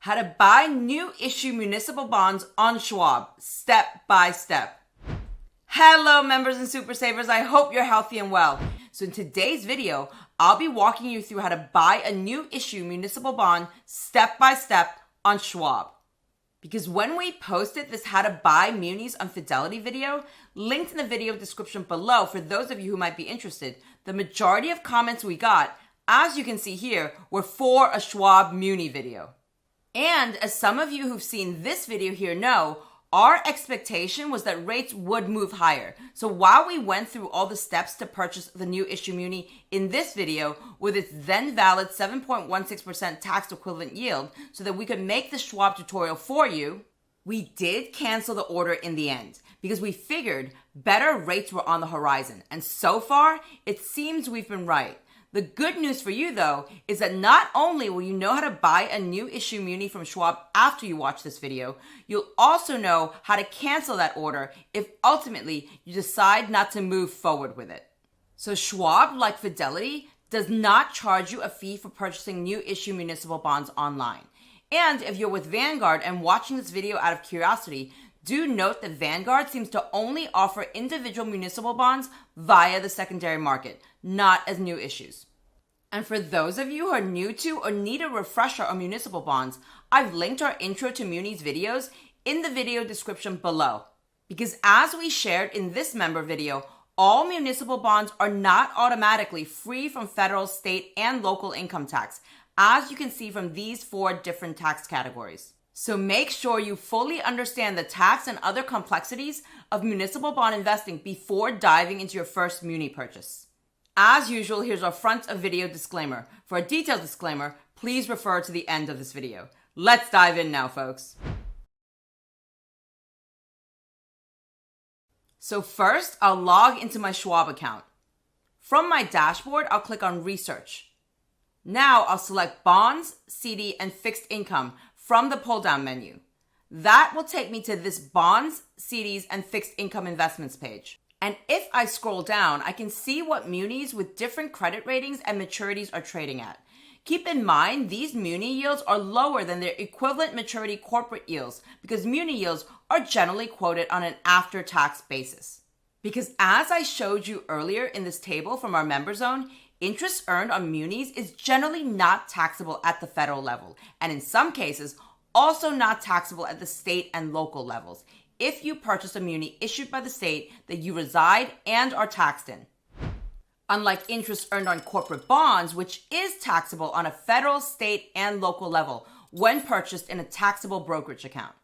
how to buy new issue municipal bonds on Schwab, step by step. Hello members and super savers, I hope you're healthy and well. So in today's video, I'll be walking you through how to buy a new issue municipal bond step by step on Schwab. Because when we posted this how to buy munis on Fidelity video, linked in the video description below for those of you who might be interested, the majority of comments we got, as you can see here, were for a Schwab muni video. And as some of you who've seen this video here know, our expectation was that rates would move higher. So while we went through all the steps to purchase the new issue muni in this video with its then valid 7.16% tax equivalent yield so that we could make the Schwab tutorial for you, we did cancel the order in the end because we figured better rates were on the horizon. And so far, it seems we've been right. The good news for you, though, is that not only will you know how to buy a new issue muni from Schwab after you watch this video, you'll also know how to cancel that order if ultimately you decide not to move forward with it. So Schwab, like Fidelity, does not charge you a fee for purchasing new issue municipal bonds online. And if you're with Vanguard and watching this video out of curiosity, do note that Vanguard seems to only offer individual municipal bonds via the secondary market, not as new issues. And for those of you who are new to or need a refresher on municipal bonds, I've linked our Intro to Munis videos in the video description below. Because as we shared in this member video, all municipal bonds are not automatically free from federal, state, and local income tax, as you can see from these 4 different tax categories. So make sure you fully understand the tax and other complexities of municipal bond investing before diving into your first muni purchase. As usual, here's our front of video disclaimer. For a detailed disclaimer, please refer to the end of this video. Let's dive in now, folks. So first, I'll log into my Schwab account. From my dashboard, I'll click on Research. Now I'll select Bonds, CD, and Fixed Income from the pull-down menu. That will take me to this Bonds, CDs, and Fixed Income Investments page. And if I scroll down, I can see what munis with different credit ratings and maturities are trading at. Keep in mind, these muni yields are lower than their equivalent maturity corporate yields because muni yields are generally quoted on an after-tax basis. Because as I showed you earlier in this table from our member zone, interest earned on munis is generally not taxable at the federal level, and in some cases, also not taxable at the state and local levels if you purchase a muni issued by the state that you reside and are taxed in. Unlike interest earned on corporate bonds, which is taxable on a federal, state, and local level when purchased in a taxable brokerage account.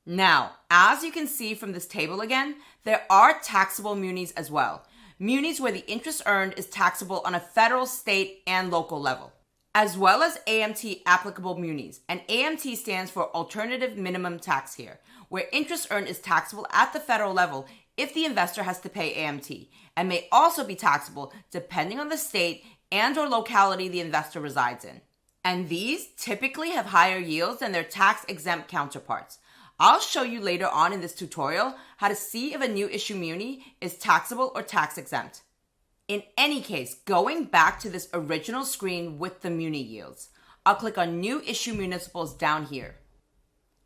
Now, as you can see from this table again, there are taxable munis as well. Munis where the interest earned is taxable on a federal, state, and local level, as well as AMT applicable munis. And AMT stands for Alternative Minimum Tax here, where interest earned is taxable at the federal level if the investor has to pay AMT, and may also be taxable depending on the state and or locality the investor resides in. And these typically have higher yields than their tax-exempt counterparts. I'll show you later on in this tutorial how to see if a new issue muni is taxable or tax exempt. In any case, going back to this original screen with the muni yields, I'll click on New Issue Municipals down here.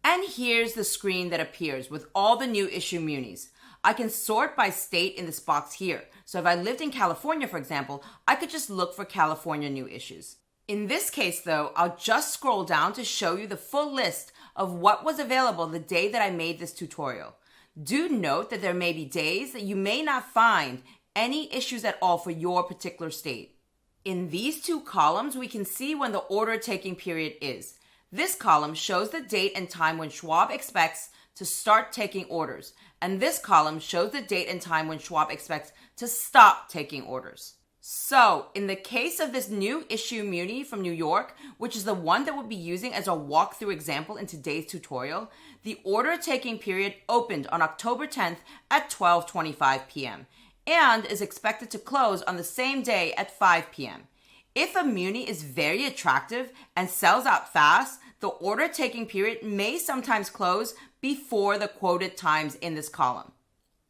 And here's the screen that appears with all the new issue munis. I can sort by state in this box here. So if I lived in California, for example, I could just look for California new issues. In this case, though, I'll just scroll down to show you the full list of what was available the day that I made this tutorial. Do note that there may be days that you may not find any issues at all for your particular state. In these 2 columns, we can see when the order taking period is. This column shows the date and time when Schwab expects to start taking orders, and this column shows the date and time when Schwab expects to stop taking orders. So, in the case of this new issue muni from New York, which is the one that we'll be using as our walkthrough example in today's tutorial, the order taking period opened on October 10th at 12:25 p.m. and is expected to close on the same day at 5 p.m. If a muni is very attractive and sells out fast, the order taking period may sometimes close before the quoted times in this column.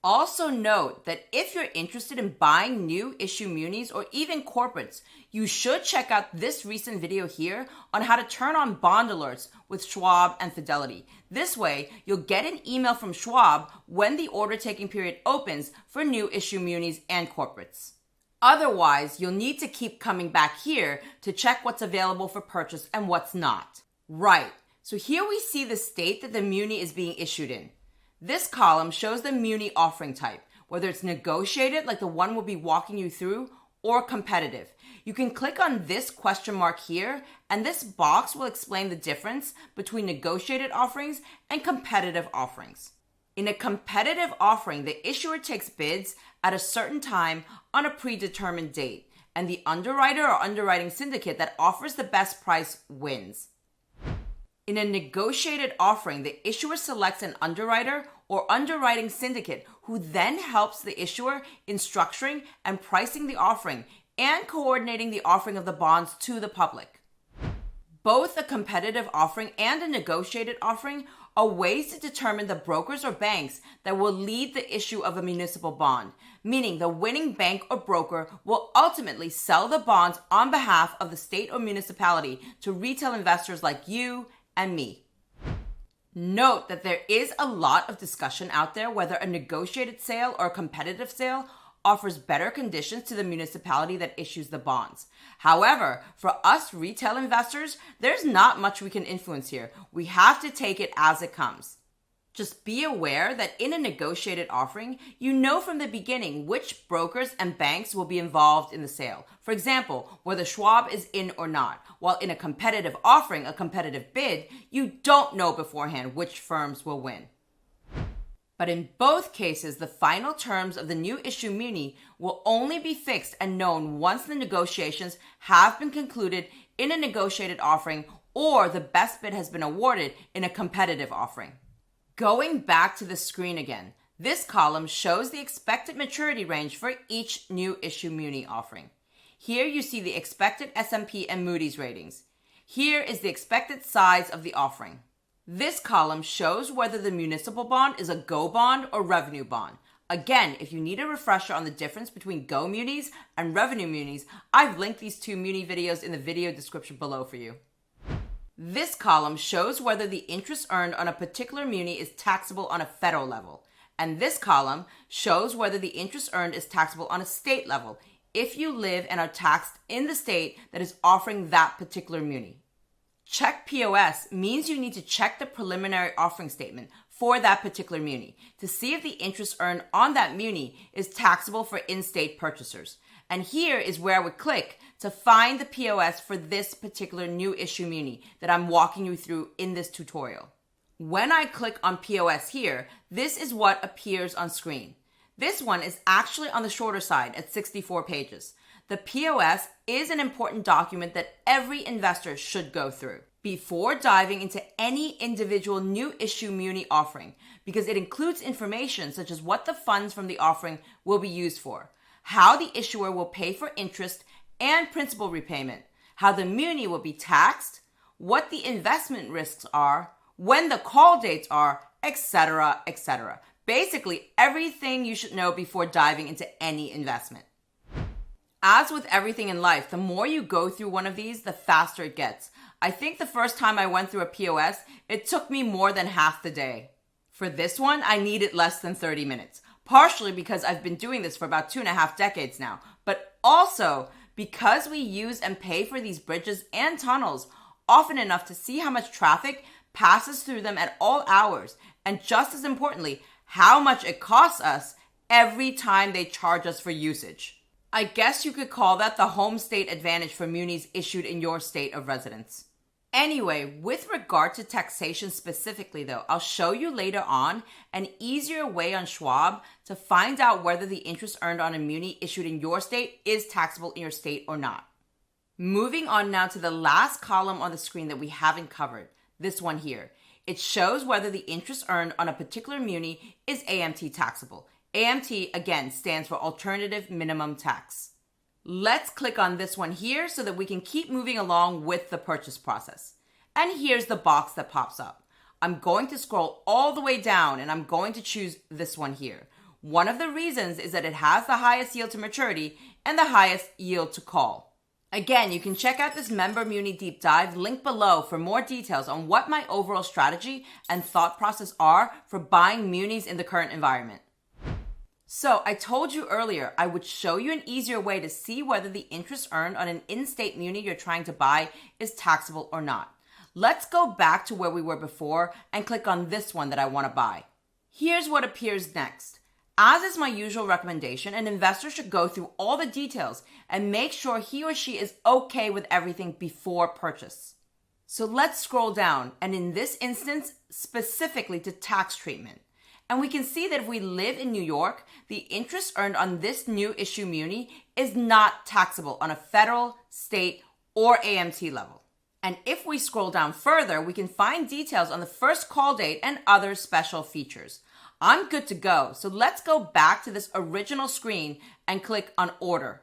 Also note that if you're interested in buying new issue munis or even corporates, you should check out this recent video here on how to turn on bond alerts with Schwab and Fidelity. This way, you'll get an email from Schwab when the order taking period opens for new issue munis and corporates. Otherwise, you'll need to keep coming back here to check what's available for purchase and what's not. Right, so here we see the state that the muni is being issued in. This column shows the muni offering type, whether it's negotiated like the one we'll be walking you through, or competitive. You can click on this question mark here, and this box will explain the difference between negotiated offerings and competitive offerings. In a competitive offering, the issuer takes bids at a certain time on a predetermined date, and the underwriter or underwriting syndicate that offers the best price wins. In a negotiated offering, the issuer selects an underwriter or underwriting syndicate who then helps the issuer in structuring and pricing the offering and coordinating the offering of the bonds to the public. Both a competitive offering and a negotiated offering are ways to determine the brokers or banks that will lead the issue of a municipal bond, meaning the winning bank or broker will ultimately sell the bonds on behalf of the state or municipality to retail investors like you and me. Note that there is a lot of discussion out there whether a negotiated sale or a competitive sale offers better conditions to the municipality that issues the bonds. However, for us retail investors, there's not much we can influence here. We have to take it as it comes. Just be aware that in a negotiated offering, you know from the beginning which brokers and banks will be involved in the sale. For example, whether Schwab is in or not. While in a competitive offering, a competitive bid, you don't know beforehand which firms will win. But in both cases, the final terms of the new issue muni will only be fixed and known once the negotiations have been concluded in a negotiated offering or the best bid has been awarded in a competitive offering. Going back to the screen again, this column shows the expected maturity range for each new issue muni offering. Here you see the expected S&P and Moody's ratings. Here is the expected size of the offering. This column shows whether the municipal bond is a GO bond or revenue bond. Again, if you need a refresher on the difference between GO munis and revenue munis, I've linked these two muni videos in the video description below for you. This column shows whether the interest earned on a particular muni is taxable on a federal level. And this column shows whether the interest earned is taxable on a state level if you live and are taxed in the state that is offering that particular muni. Check POS means you need to check the preliminary offering statement for that particular muni to see if the interest earned on that muni is taxable for in-state purchasers. And here is where I would click to find the POS for this particular new issue muni that I'm walking you through in this tutorial. When I click on POS here, this is what appears on screen. This one is actually on the shorter side at 64 pages. The POS is an important document that every investor should go through before diving into any individual new issue muni offering because it includes information such as what the funds from the offering will be used for, how the issuer will pay for interest and principal repayment, how the muni will be taxed, what the investment risks are, when the call dates are, etc., etc. Basically, everything you should know before diving into any investment. As with everything in life, the more you go through one of these, the faster it gets. I think the first time I went through a POS, it took me more than half the day. For this one, I needed less than 30 minutes. Partially because I've been doing this for about 2.5 decades now, but also because we use and pay for these bridges and tunnels often enough to see how much traffic passes through them at all hours, and just as importantly, how much it costs us every time they charge us for usage. I guess you could call that the home state advantage for munis issued in your state of residence. Anyway, with regard to taxation specifically though, I'll show you later on an easier way on Schwab to find out whether the interest earned on a muni issued in your state is taxable in your state or not. Moving on now to the last column on the screen that we haven't covered, this one here. It shows whether the interest earned on a particular muni is AMT taxable. AMT, again, stands for Alternative Minimum Tax. Let's click on this one here so that we can keep moving along with the purchase process. And here's the box that pops up. I'm going to scroll all the way down and I'm going to choose this one here. One of the reasons is that it has the highest yield to maturity and the highest yield to call. Again, you can check out this Member Muni Deep Dive link below for more details on what my overall strategy and thought process are for buying munis in the current environment. So I told you earlier I would show you an easier way to see whether the interest earned on an in-state muni you're trying to buy is taxable or not. Let's go back to where we were before and click on this one that I want to buy. Here's what appears next. As is my usual recommendation, an investor should go through all the details and make sure he or she is okay with everything before purchase. So let's scroll down, and in this instance, specifically to tax treatment. And we can see that if we live in New York, the interest earned on this new issue muni is not taxable on a federal, state, or AMT level. And if we scroll down further, we can find details on the first call date and other special features. I'm good to go, so let's go back to this original screen and click on Order.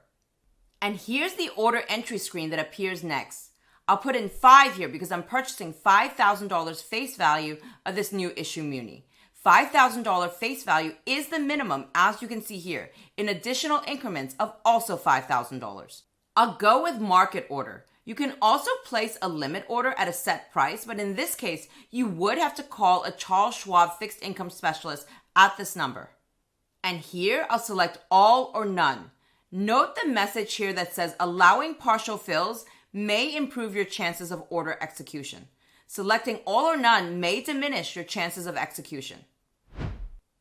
And here's the order entry screen that appears next. I'll put in 5 here because I'm purchasing $5,000 face value of this new issue muni. $5,000 face value is the minimum, as you can see here, in additional increments of also $5,000. I'll go with market order. You can also place a limit order at a set price, but in this case, you would have to call a Charles Schwab fixed income specialist at this number. And here, I'll select all or none. Note the message here that says allowing partial fills may improve your chances of order execution. Selecting all or none may diminish your chances of execution.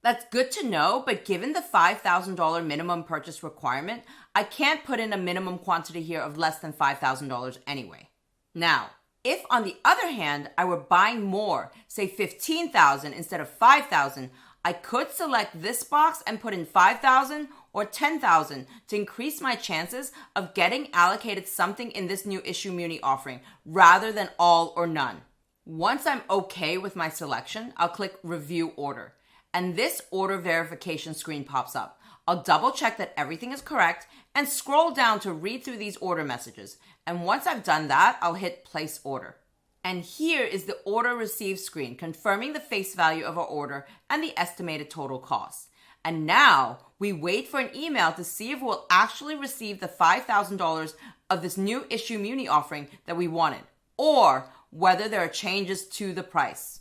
That's good to know, but given the $5,000 minimum purchase requirement, I can't put in a minimum quantity here of less than $5,000 anyway. Now, if on the other hand, I were buying more, say $15,000 instead of $5,000, I could select this box and put in $5,000 or $10,000 to increase my chances of getting allocated something in this new issue muni offering rather than all or none. Once I'm okay with my selection, I'll click Review Order. And this order verification screen pops up. I'll double check that everything is correct and scroll down to read through these order messages. And once I've done that, I'll hit Place Order. And here is the order received screen confirming the face value of our order and the estimated total cost. And now we wait for an email to see if we'll actually receive the $5,000 of this new issue muni offering that we wanted, or whether there are changes to the price.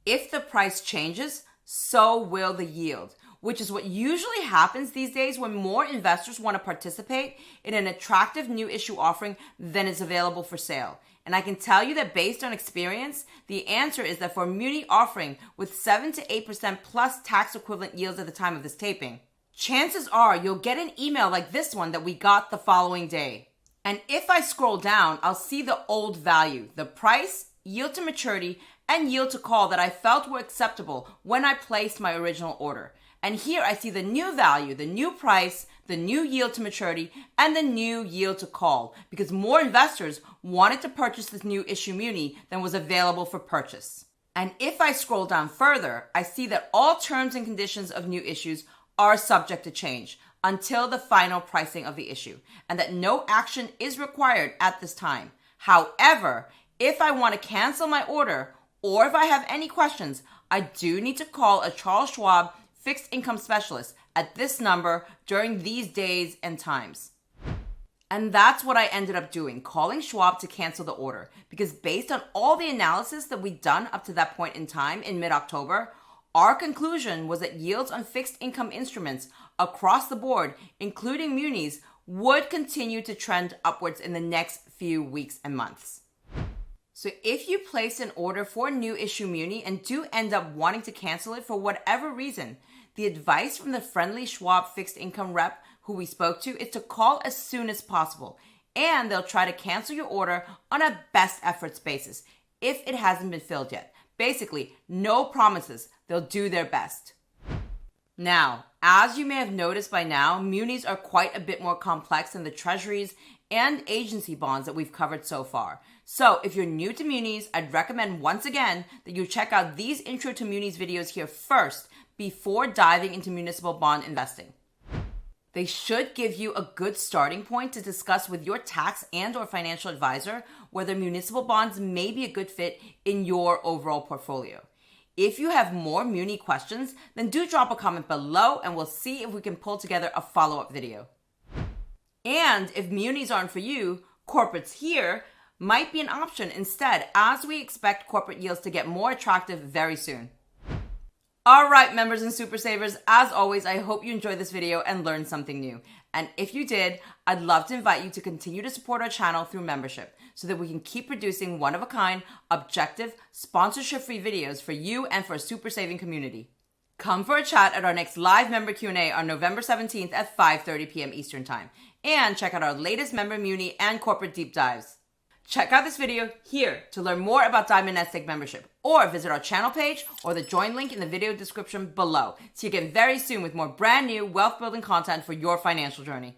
If the price changes, so will the yield, which is what usually happens these days when more investors want to participate in an attractive new issue offering than is available for sale. And I can tell you that based on experience, the answer is that for a muni offering with 7 to 8% plus tax equivalent yields at the time of this taping, chances are you'll get an email like this one that we got the following day. And if I scroll down, I'll see the old value, the price, yield to maturity, and yield to call that I felt were acceptable when I placed my original order. And here I see the new value, the new price, the new yield to maturity, and the new yield to call because more investors wanted to purchase this new issue muni than was available for purchase. And if I scroll down further, I see that all terms and conditions of new issues are subject to change until the final pricing of the issue, and that no action is required at this time. However, if I want to cancel my order, or if I have any questions, I do need to call a Charles Schwab fixed income specialist at this number during these days and times. And that's what I ended up doing, calling Schwab to cancel the order, because based on all the analysis that we'd done up to that point in time in mid-October, our conclusion was that yields on fixed income instruments across the board, including munis, would continue to trend upwards in the next few weeks and months. So if you place an order for a new issue muni and do end up wanting to cancel it for whatever reason, the advice from the friendly Schwab fixed income rep who we spoke to is to call as soon as possible, and they'll try to cancel your order on a best efforts basis if it hasn't been filled yet. Basically, no promises. They'll do their best. Now, as you may have noticed by now, munis are quite a bit more complex than the treasuries and agency bonds that we've covered so far. So if you're new to munis, I'd recommend once again that you check out these intro to munis videos here first before diving into municipal bond investing. They should give you a good starting point to discuss with your tax and or financial advisor whether municipal bonds may be a good fit in your overall portfolio. If you have more Muni questions, then do drop a comment below and we'll see if we can pull together a follow-up video. And if Munis aren't for you, corporates here might be an option instead, as we expect corporate yields to get more attractive very soon. All right, members and super savers, as always, I hope you enjoyed this video and learned something new. And if you did, I'd love to invite you to continue to support our channel through membership so that we can keep producing one-of-a-kind, objective, sponsorship-free videos for you and for a super saving community. Come for a chat at our next live member Q&A on November 17th at 5:30 p.m. Eastern Time. And check out our latest member Muni and corporate deep dives. Check out this video here to learn more about Diamond NestEgg membership, or visit our channel page or the join link in the video description below. See you again very soon with more brand new wealth building content for your financial journey.